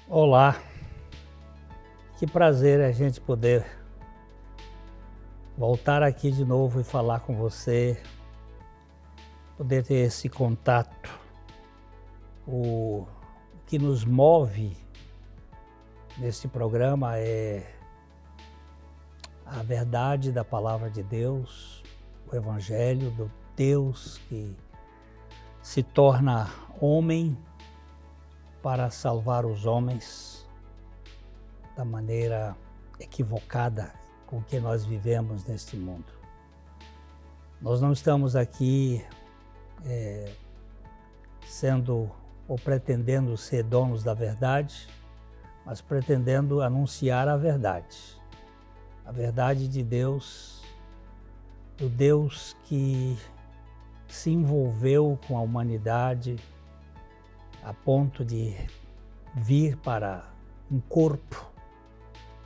Olá, que prazer a gente poder voltar aqui de novo e falar com você, poder ter esse contato. O que nos move nesse programa é a verdade da palavra de Deus, o Evangelho do Deus que se torna homem para salvar os homens da maneira equivocada com que nós vivemos neste mundo. Nós não estamos aqui sendo ou pretendendo ser donos da verdade, mas pretendendo anunciar a verdade de Deus, do Deus que se envolveu com a humanidade a ponto de vir para um corpo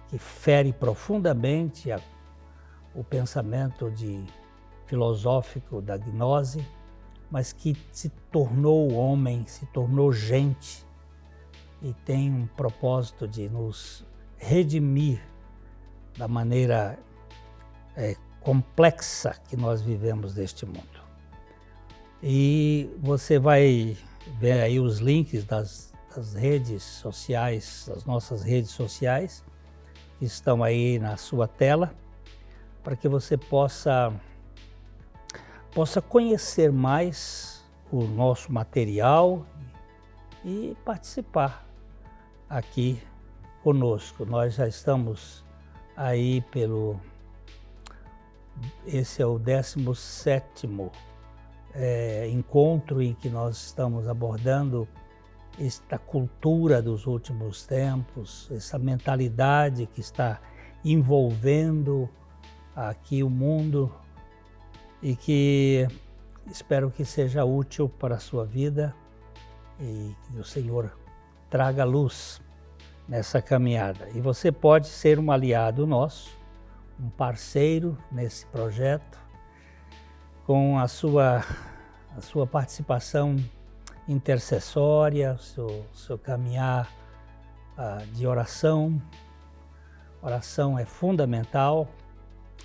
que fere profundamente o pensamento filosófico da gnose, mas que se tornou homem, se tornou gente e tem um propósito de nos redimir da maneira complexa que nós vivemos neste mundo. E você vai ver aí os links das redes sociais, das nossas redes sociais, que estão aí na sua tela, para que você possa conhecer mais o nosso material e participar aqui conosco. Nós já estamos aí esse é o 17º encontro em que nós estamos abordando esta cultura dos últimos tempos, essa mentalidade que está envolvendo aqui o mundo e que espero que seja útil para a sua vida e que o Senhor traga luz nessa caminhada. E você pode ser um aliado nosso, um parceiro nesse projeto, com a sua participação intercessória, seu caminhar de oração. Oração é fundamental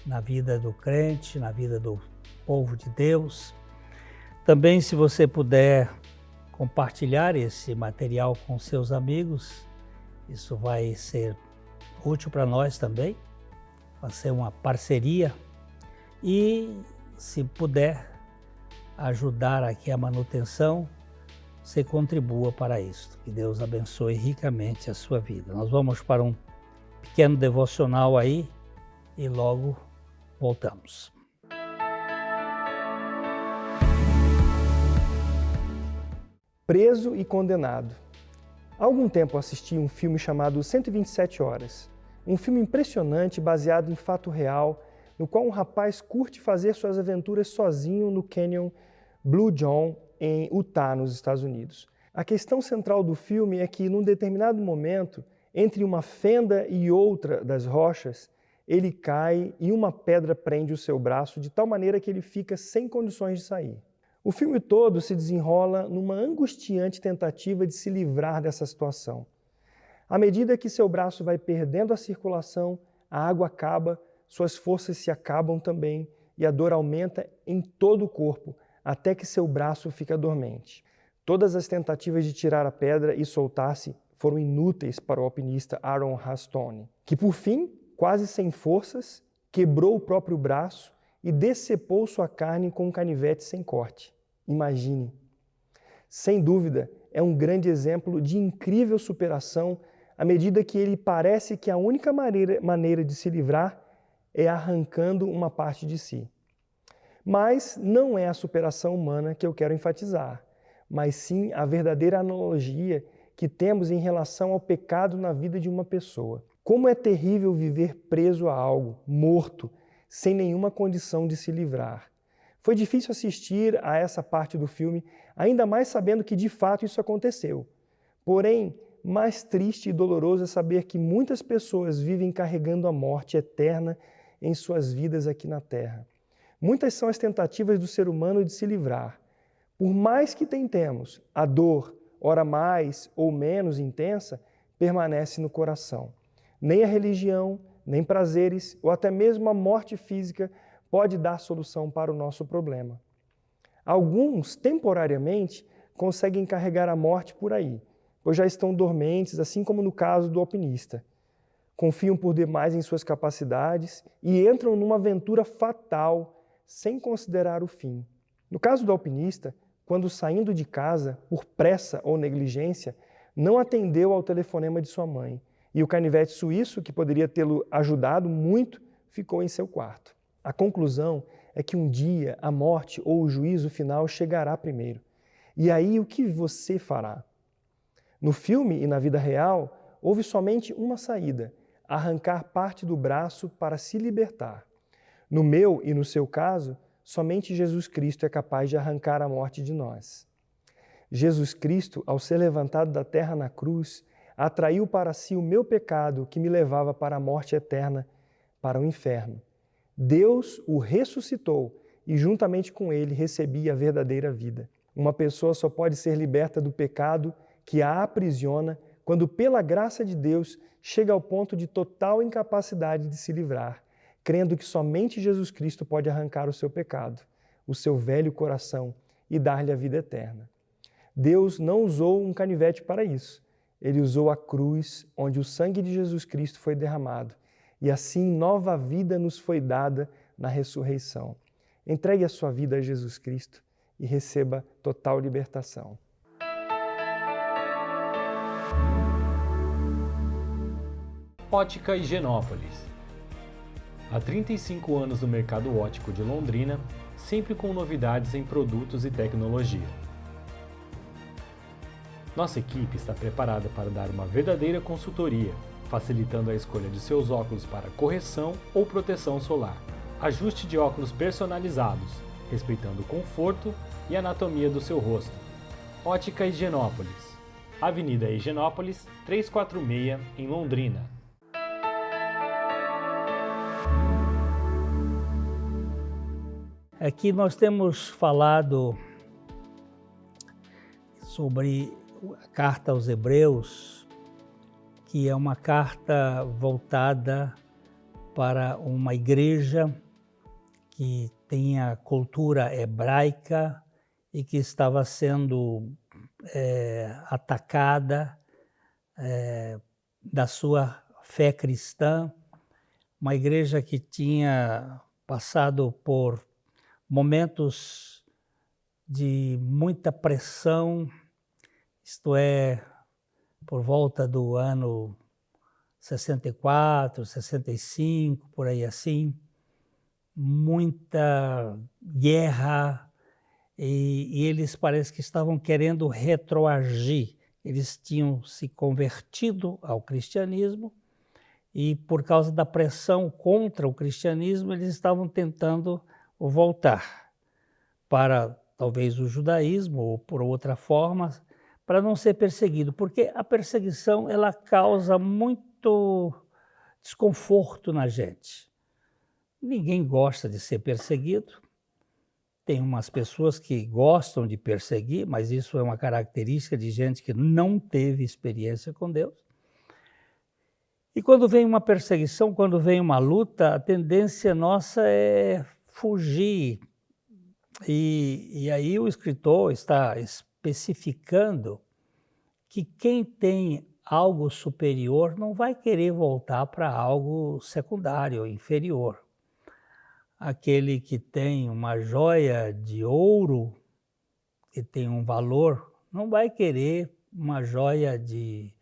na vida do crente, na vida do povo de Deus. Também, se você puder compartilhar esse material com seus amigos, isso vai ser útil para nós também, vai ser uma parceria. E se puder ajudar aqui a manutenção, você contribua para isso. Que Deus abençoe ricamente a sua vida. Nós vamos para um pequeno devocional aí e logo voltamos. Preso e condenado. Há algum tempo assisti um filme chamado 127 Horas. Um filme impressionante baseado em fato real, no qual um rapaz curte fazer suas aventuras sozinho no Canyon Blue John, em Utah, nos Estados Unidos. A questão central do filme é que, num determinado momento, entre uma fenda e outra das rochas, ele cai e uma pedra prende o seu braço de tal maneira que ele fica sem condições de sair. O filme todo se desenrola numa angustiante tentativa de se livrar dessa situação. À medida que seu braço vai perdendo a circulação, a água acaba, suas forças se acabam também e a dor aumenta em todo o corpo, até que seu braço fica dormente. Todas as tentativas de tirar a pedra e soltar-se foram inúteis para o alpinista Aaron Hastone, que por fim, quase sem forças, quebrou o próprio braço e decepou sua carne com um canivete sem corte. Imagine! Sem dúvida, é um grande exemplo de incrível superação à medida que ele parece que a única maneira de se livrar é arrancando uma parte de si. Mas não é a superação humana que eu quero enfatizar, mas sim a verdadeira analogia que temos em relação ao pecado na vida de uma pessoa. Como é terrível viver preso a algo, morto, sem nenhuma condição de se livrar. Foi difícil assistir a essa parte do filme, ainda mais sabendo que de fato isso aconteceu. Porém, mais triste e doloroso é saber que muitas pessoas vivem carregando a morte eterna em suas vidas aqui na Terra. Muitas são as tentativas do ser humano de se livrar. Por mais que tentemos, a dor, ora mais ou menos intensa, permanece no coração. Nem a religião, nem prazeres ou até mesmo a morte física pode dar solução para o nosso problema. Alguns, temporariamente, conseguem carregar a morte por aí, pois já estão dormentes, assim como no caso do alpinista. Confiam por demais em suas capacidades e entram numa aventura fatal sem considerar o fim. No caso do alpinista, quando saindo de casa, por pressa ou negligência, não atendeu ao telefonema de sua mãe e o canivete suíço, que poderia tê-lo ajudado muito, ficou em seu quarto. A conclusão é que um dia a morte ou o juízo final chegará primeiro. E aí o que você fará? No filme e na vida real, houve somente uma saída: arrancar parte do braço para se libertar. No meu e no seu caso, somente Jesus Cristo é capaz de arrancar a morte de nós. Jesus Cristo, ao ser levantado da terra na cruz, atraiu para si o meu pecado que me levava para a morte eterna, para o inferno. Deus o ressuscitou e juntamente com ele recebi a verdadeira vida. Uma pessoa só pode ser liberta do pecado que a aprisiona quando, pela graça de Deus, chega ao ponto de total incapacidade de se livrar, crendo que somente Jesus Cristo pode arrancar o seu pecado, o seu velho coração e dar-lhe a vida eterna. Deus não usou um canivete para isso. Ele usou a cruz, onde o sangue de Jesus Cristo foi derramado, e assim nova vida nos foi dada na ressurreição. Entregue a sua vida a Jesus Cristo e receba total libertação. Ótica Higienópolis. Há 35 anos no mercado óptico de Londrina, sempre com novidades em produtos e tecnologia. Nossa equipe está preparada para dar uma verdadeira consultoria, facilitando a escolha de seus óculos para correção ou proteção solar. Ajuste de óculos personalizados, respeitando o conforto e anatomia do seu rosto. Ótica Higienópolis. Avenida Higienópolis, 346, em Londrina. Aqui nós temos falado sobre a carta aos Hebreus, que é uma carta voltada para uma igreja que tem a cultura hebraica e que estava sendo atacada da sua fé cristã, uma igreja que tinha passado por momentos de muita pressão, isto é, por volta do ano 64, 65, por aí assim, muita guerra, e eles parece que estavam querendo retroagir. Eles tinham se convertido ao cristianismo e, por causa da pressão contra o cristianismo, eles estavam tentando voltar para talvez o judaísmo ou por outra forma, para não ser perseguido, porque a perseguição ela causa muito desconforto na gente. Ninguém gosta de ser perseguido. Tem umas pessoas que gostam de perseguir, mas isso é uma característica de gente que não teve experiência com Deus. E quando vem uma perseguição, quando vem uma luta, a tendência nossa é fugir. E aí o escritor está especificando que quem tem algo superior não vai querer voltar para algo secundário, inferior. Aquele que tem uma joia de ouro, que tem um valor, não vai querer uma joia de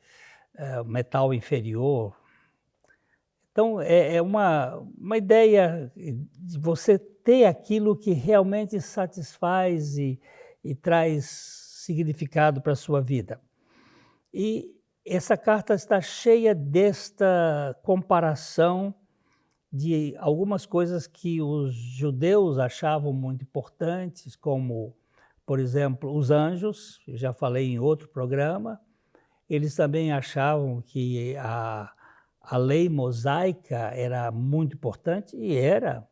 metal inferior. Então, é uma ideia de você ter aquilo que realmente satisfaz e traz significado para a sua vida. E essa carta está cheia desta comparação de algumas coisas que os judeus achavam muito importantes, como, por exemplo, os anjos, eu já falei em outro programa. Eles também achavam que a lei mosaica era muito importante, e era.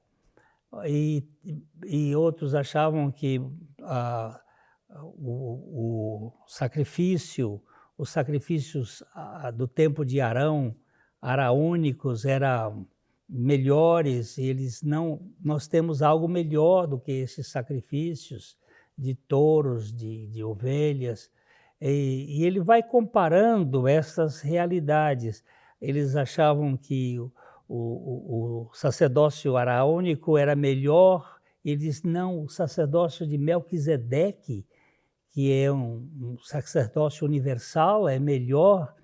E outros achavam que o sacrifício, os sacrifícios do tempo de Arão, araônicos, eram melhores, nós temos algo melhor do que esses sacrifícios de touros, de ovelhas, e ele vai comparando essas realidades. Eles achavam que o sacerdócio araônico era melhor, ele diz, não, o sacerdócio de Melquisedeque, que é um sacerdócio universal, é melhor.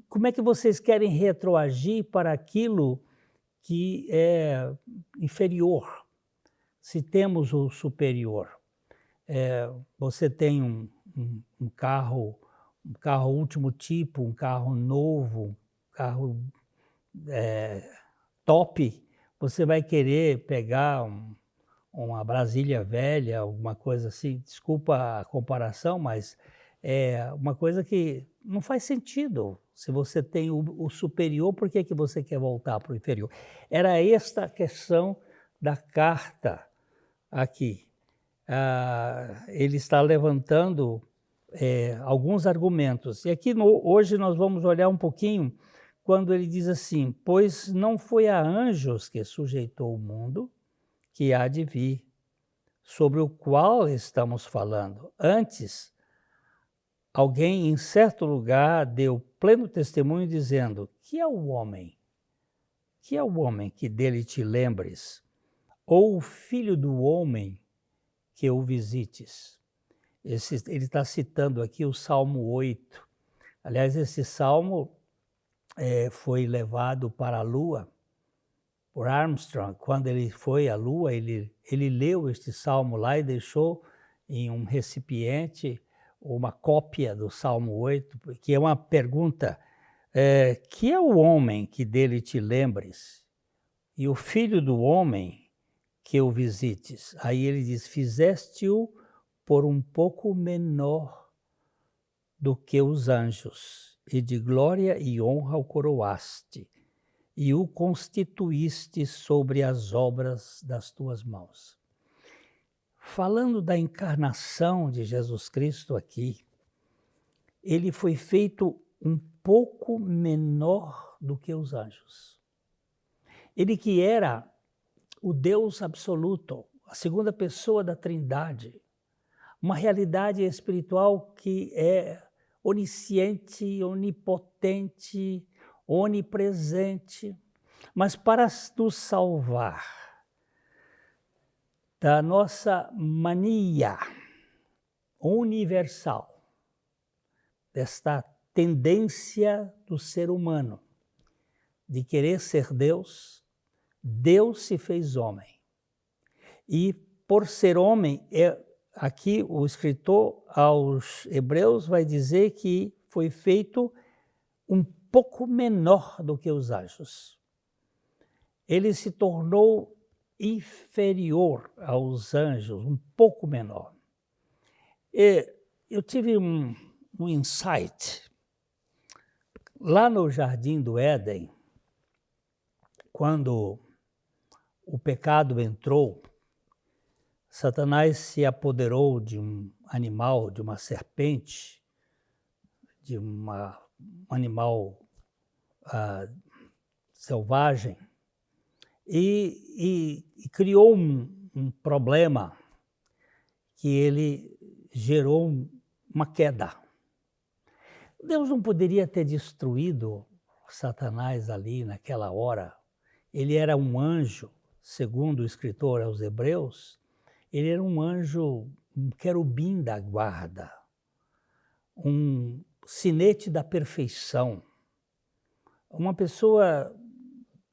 Como é que vocês querem retroagir para aquilo que é inferior, se temos o superior? Você tem um carro último tipo, um carro novo, um carro top, você vai querer pegar uma Brasília velha, alguma coisa assim, desculpa a comparação, mas é uma coisa que não faz sentido. Se você tem o superior, por que você quer voltar para o inferior? Era esta a questão da carta aqui. Ele está levantando alguns argumentos. E aqui hoje nós vamos olhar um pouquinho quando ele diz assim, pois não foi a anjos que sujeitou o mundo que há de vir, sobre o qual estamos falando. Antes, alguém em certo lugar deu pleno testemunho dizendo, que é o homem? Que é o homem que dele te lembres? Ou o filho do homem que o visites? Ele está citando aqui o Salmo 8. Aliás, esse salmo foi levado para a Lua por Armstrong. Quando ele foi à Lua, ele leu este salmo lá e deixou em um recipiente uma cópia do Salmo 8, que é uma pergunta, que é o homem que dele te lembres? E o filho do homem que o visites? Aí ele diz, fizeste-o por um pouco menor do que os anjos, e de glória e honra o coroaste, e o constituíste sobre as obras das tuas mãos. Falando da encarnação de Jesus Cristo aqui, ele foi feito um pouco menor do que os anjos. Ele que era o Deus absoluto, a segunda pessoa da Trindade, uma realidade espiritual que é onisciente, onipotente, onipresente, mas para nos salvar da nossa mania universal, desta tendência do ser humano de querer ser Deus, Deus se fez homem. E por ser homem, aqui o escritor aos Hebreus vai dizer que foi feito um pouco menor do que os anjos. Ele se tornou inferior aos anjos, um pouco menor. Eu tive um insight. Lá no Jardim do Éden, quando o pecado entrou, Satanás se apoderou de um animal, de uma serpente, de um animal selvagem, e criou um problema que ele gerou uma queda. Deus não poderia ter destruído Satanás ali naquela hora. Ele era um anjo, segundo o escritor aos Hebreus, ele era um anjo, um querubim da guarda, um sinete da perfeição, uma pessoa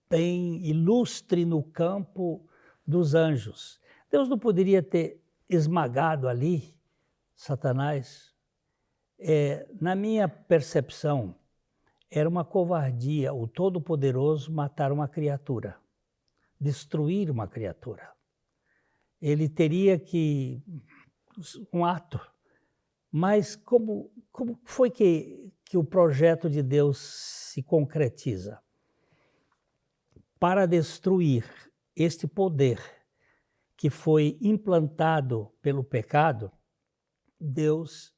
bem ilustre no campo dos anjos. Deus não poderia ter esmagado ali Satanás? Na minha percepção, era uma covardia o Todo-Poderoso matar uma criatura, destruir uma criatura. Ele teria que... um ato. Mas como foi que o projeto de Deus se concretiza? Para destruir este poder que foi implantado pelo pecado, Deus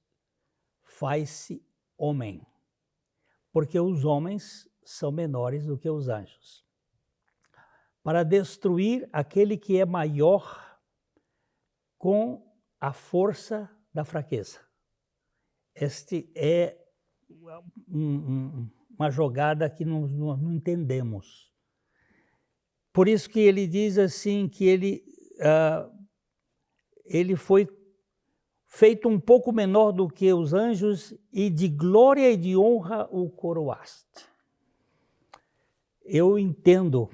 faz-se homem, porque os homens são menores do que os anjos, para destruir aquele que é maior com a força da fraqueza. Este é uma jogada que não entendemos. Por isso que ele diz assim, que ele foi feito um pouco menor do que os anjos e de glória e de honra o coroaste. Eu entendo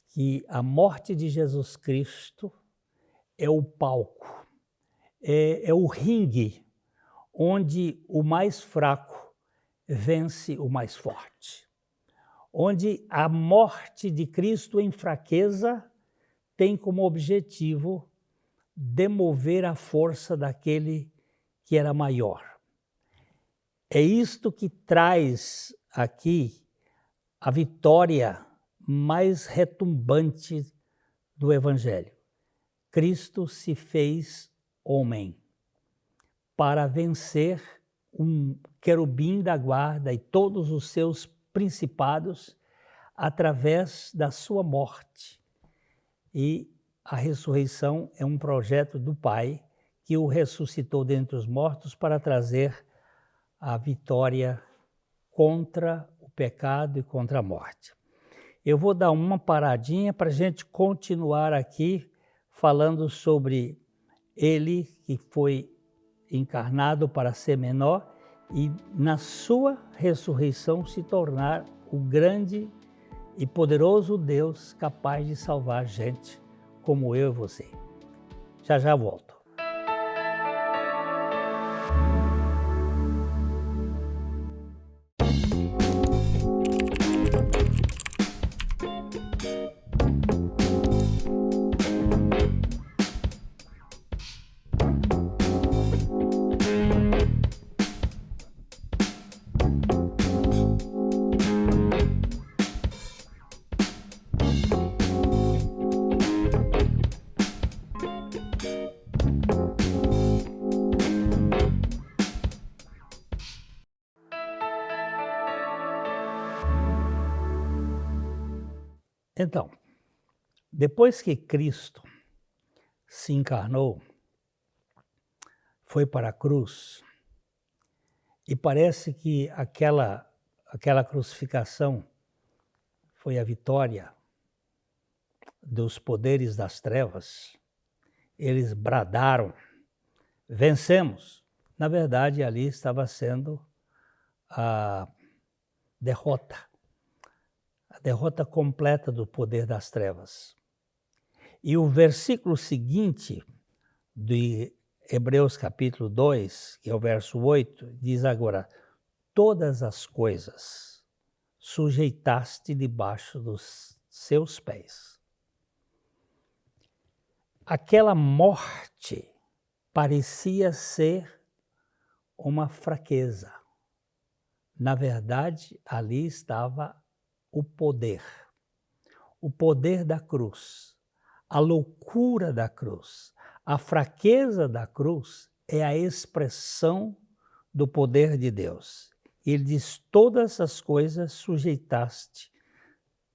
que a morte de Jesus Cristo é o palco, é o ringue onde o mais fraco vence o mais forte. Onde a morte de Cristo em fraqueza tem como objetivo demover a força daquele que era maior. É isto que traz aqui a vitória mais retumbante do Evangelho. Cristo se fez homem para vencer um querubim da guarda e todos os seus principados através da sua morte. E a ressurreição é um projeto do Pai que o ressuscitou dentre os mortos para trazer a vitória contra o pecado e contra a morte. Eu vou dar uma paradinha para a gente continuar aqui falando sobre ele que foi encarnado para ser menor e na sua ressurreição se tornar o grande e poderoso Deus capaz de salvar gente como eu e você. Já já volto. Então, depois que Cristo se encarnou, foi para a cruz, e parece que aquela crucificação foi a vitória dos poderes das trevas. Eles bradaram, vencemos. Na verdade, ali estava sendo a derrota completa do poder das trevas. E o versículo seguinte de Hebreus capítulo 2, que é o verso 8, diz agora: todas as coisas sujeitaste debaixo dos seus pés. Aquela morte parecia ser uma fraqueza. Na verdade, ali estava o poder da cruz, a loucura da cruz, a fraqueza da cruz é a expressão do poder de Deus. Ele diz: todas as coisas sujeitaste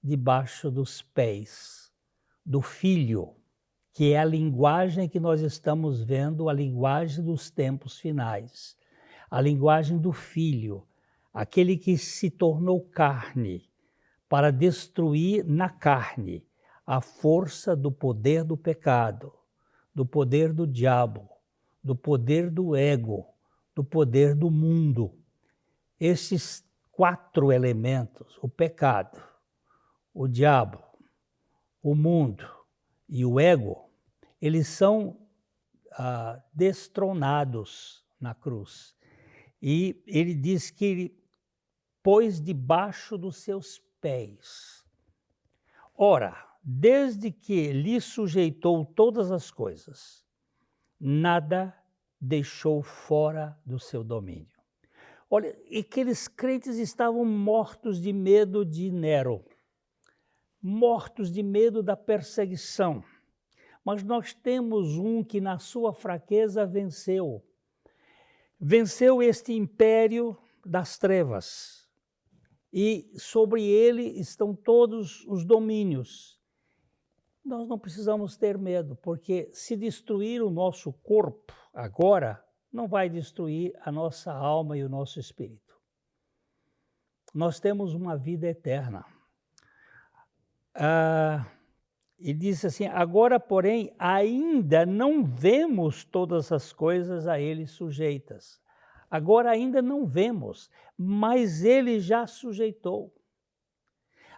debaixo dos pés do Filho, que é a linguagem que nós estamos vendo, a linguagem dos tempos finais, a linguagem do Filho, aquele que se tornou carne, para destruir na carne a força do poder do pecado, do poder do diabo, do poder do ego, do poder do mundo. Esses 4 elementos, o pecado, o diabo, o mundo e o ego, eles são destronados na cruz. E ele diz que ele pôs debaixo dos seus pés. Ora, desde que lhe sujeitou todas as coisas, nada deixou fora do seu domínio. Olha, e aqueles crentes estavam mortos de medo de Nero, mortos de medo da perseguição. Mas nós temos um que na sua fraqueza venceu este império das trevas. E sobre ele estão todos os domínios. Nós não precisamos ter medo, porque se destruir o nosso corpo agora, não vai destruir a nossa alma e o nosso espírito. Nós temos uma vida eterna. E diz assim, agora, porém, ainda não vemos todas as coisas a ele sujeitas. Agora ainda não vemos, mas ele já sujeitou.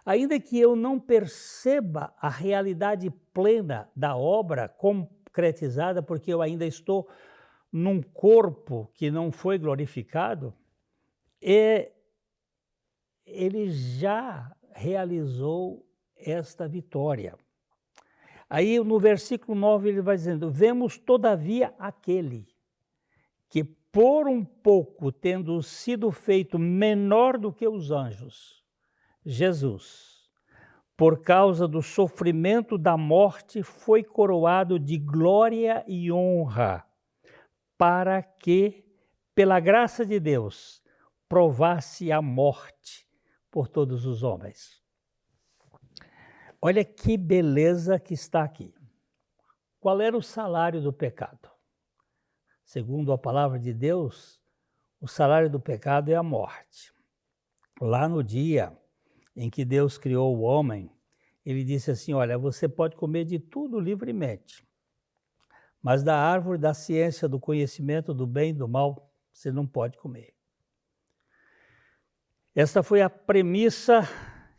Ainda que eu não perceba a realidade plena da obra concretizada, porque eu ainda estou num corpo que não foi glorificado, ele já realizou esta vitória. Aí no versículo 9 ele vai dizendo, vemos todavia aquele que por um pouco, tendo sido feito menor do que os anjos, Jesus, por causa do sofrimento da morte, foi coroado de glória e honra, para que, pela graça de Deus, provasse a morte por todos os homens. Olha que beleza que está aqui. Qual era o salário do pecado? Segundo a palavra de Deus, o salário do pecado é a morte. Lá no dia em que Deus criou o homem, ele disse assim, olha, você pode comer de tudo livremente, mas da árvore da ciência, do conhecimento do bem e do mal, você não pode comer. Esta foi a premissa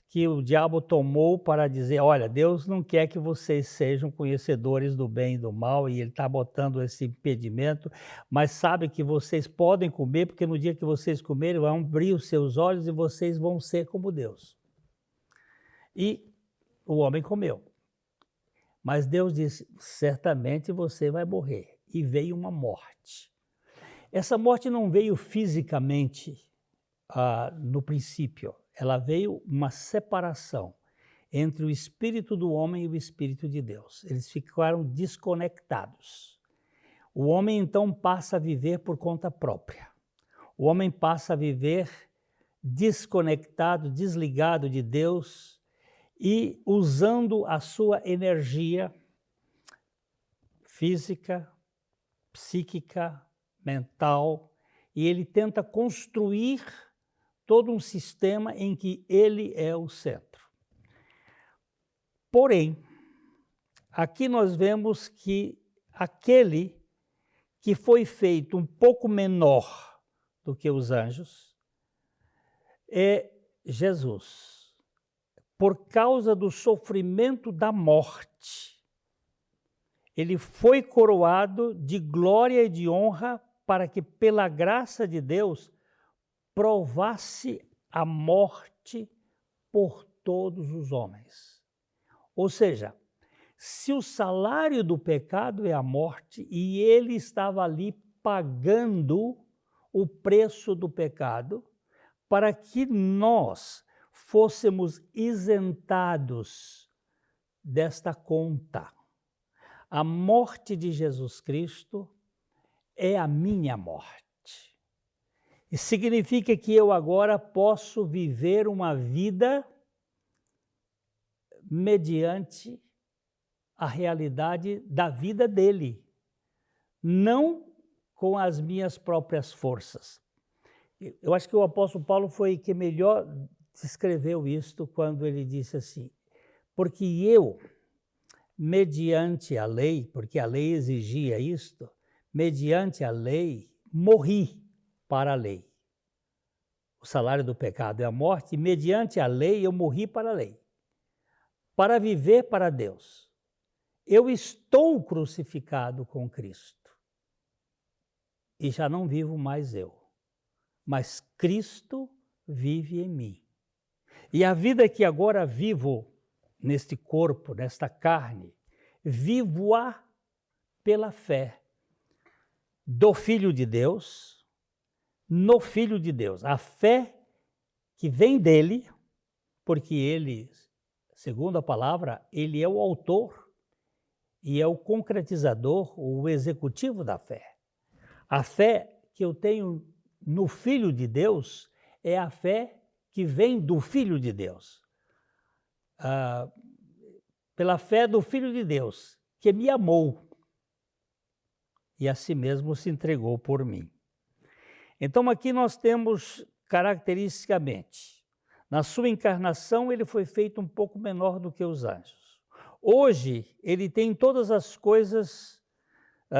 que o diabo tomou para dizer, olha, Deus não quer que vocês sejam conhecedores do bem e do mal, e ele está botando esse impedimento, mas sabe que vocês podem comer, porque no dia que vocês comerem, vão abrir os seus olhos e vocês vão ser como Deus. E o homem comeu. Mas Deus disse, certamente você vai morrer. E veio uma morte. Essa morte não veio fisicamente no princípio. Ela veio uma separação entre o espírito do homem e o espírito de Deus. Eles ficaram desconectados. O homem então passa a viver por conta própria. O homem passa a viver desconectado, desligado de Deus e usando a sua energia física, psíquica, mental, e ele tenta construir todo um sistema em que ele é o centro. Porém, aqui nós vemos que aquele que foi feito um pouco menor do que os anjos é Jesus. Por causa do sofrimento da morte, ele foi coroado de glória e de honra para que, pela graça de Deus, provasse a morte por todos os homens. Ou seja, se o salário do pecado é a morte e ele estava ali pagando o preço do pecado para que nós fôssemos isentados desta conta. A morte de Jesus Cristo é a minha morte. E significa que eu agora posso viver uma vida mediante a realidade da vida dele, não com as minhas próprias forças. Eu acho que o apóstolo Paulo foi que melhor descreveu isto quando ele disse assim, porque eu, mediante a lei, porque a lei exigia isto, mediante a lei, morri para a lei. O salário do pecado é a morte, e mediante a lei eu morri para a lei, para viver para Deus. Eu estou crucificado com Cristo e já não vivo mais eu, mas Cristo vive em mim. E a vida que agora vivo neste corpo, nesta carne, vivo-a pela fé do Filho de Deus, no Filho de Deus. A fé que vem dele, porque ele, segundo a palavra, ele é o autor e é o concretizador, o executivo da fé. A fé que eu tenho no Filho de Deus é a fé que vem do Filho de Deus. Pela fé do Filho de Deus, que me amou e a si mesmo se entregou por mim. Então aqui nós temos caracteristicamente, na sua encarnação ele foi feito um pouco menor do que os anjos. Hoje ele tem todas as coisas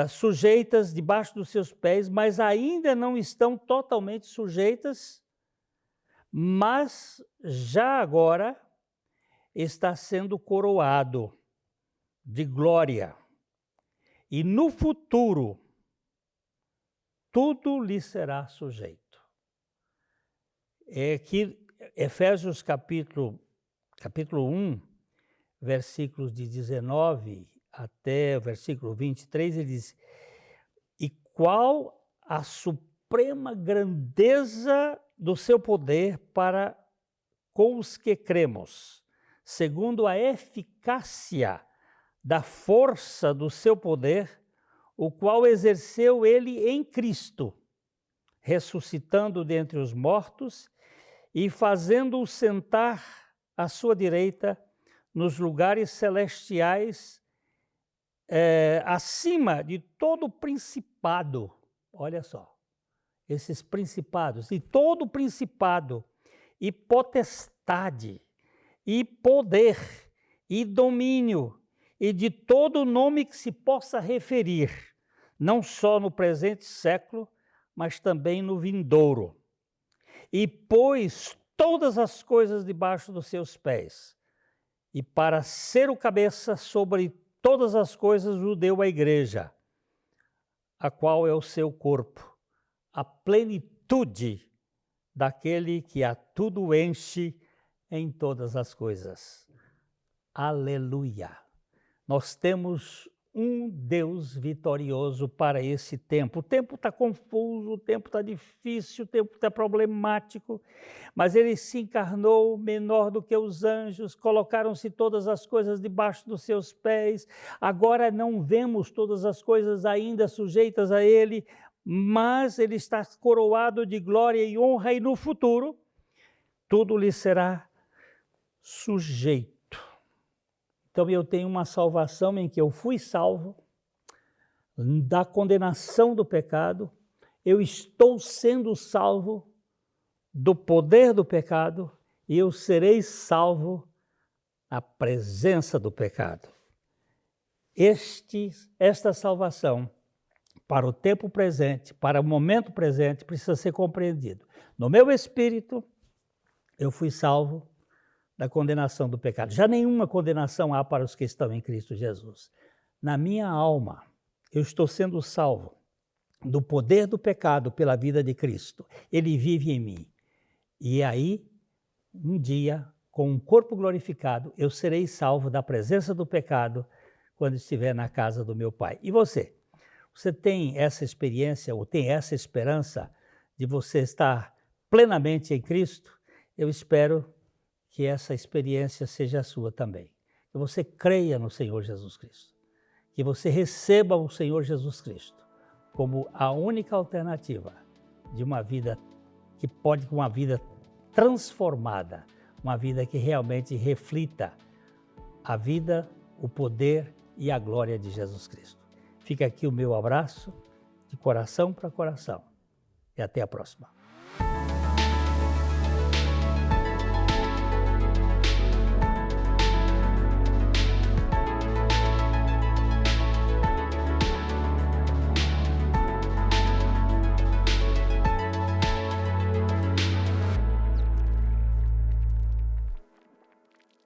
sujeitas debaixo dos seus pés, mas ainda não estão totalmente sujeitas, mas já agora está sendo coroado de glória. E no futuro, tudo lhe será sujeito. É que Efésios capítulo 1, versículos de 19 até o versículo 23, ele diz: e qual a suprema grandeza do seu poder para com os que cremos, segundo a eficácia da força do seu poder, o qual exerceu ele em Cristo, ressuscitando dentre os mortos e fazendo-o sentar à sua direita nos lugares celestiais, acima de todo principado. Olha só, esses principados, e todo principado, e potestade, e poder, e domínio, e de todo nome que se possa referir, não só no presente século, mas também no vindouro. E pôs todas as coisas debaixo dos seus pés, e para ser o cabeça sobre todas as coisas o deu à igreja, a qual é o seu corpo, a plenitude daquele que a tudo enche em todas as coisas. Aleluia! Nós temos um Deus vitorioso para esse tempo. O tempo está confuso, o tempo está difícil, o tempo está problemático, mas ele se encarnou menor do que os anjos, colocaram-se todas as coisas debaixo dos seus pés. Agora não vemos todas as coisas ainda sujeitas a ele, mas ele está coroado de glória e honra, e no futuro tudo lhe será sujeito. Então eu tenho uma salvação em que eu fui salvo da condenação do pecado, eu estou sendo salvo do poder do pecado e eu serei salvo na presença do pecado. Esta salvação para o tempo presente, para o momento presente, precisa ser compreendido. No meu espírito, eu fui salvo da condenação do pecado. Já nenhuma condenação há para os que estão em Cristo Jesus. Na minha alma, eu estou sendo salvo do poder do pecado pela vida de Cristo. Ele vive em mim. E aí, um dia, com um corpo glorificado, eu serei salvo da presença do pecado quando estiver na casa do meu Pai. E você? Você tem essa experiência ou tem essa esperança de você estar plenamente em Cristo? Eu espero que essa experiência seja a sua também. Que você creia no Senhor Jesus Cristo. Que você receba o Senhor Jesus Cristo como a única alternativa de uma vida que pode, uma vida transformada, uma vida que realmente reflita a vida, o poder e a glória de Jesus Cristo. Fica aqui o meu abraço de coração para coração e até a próxima.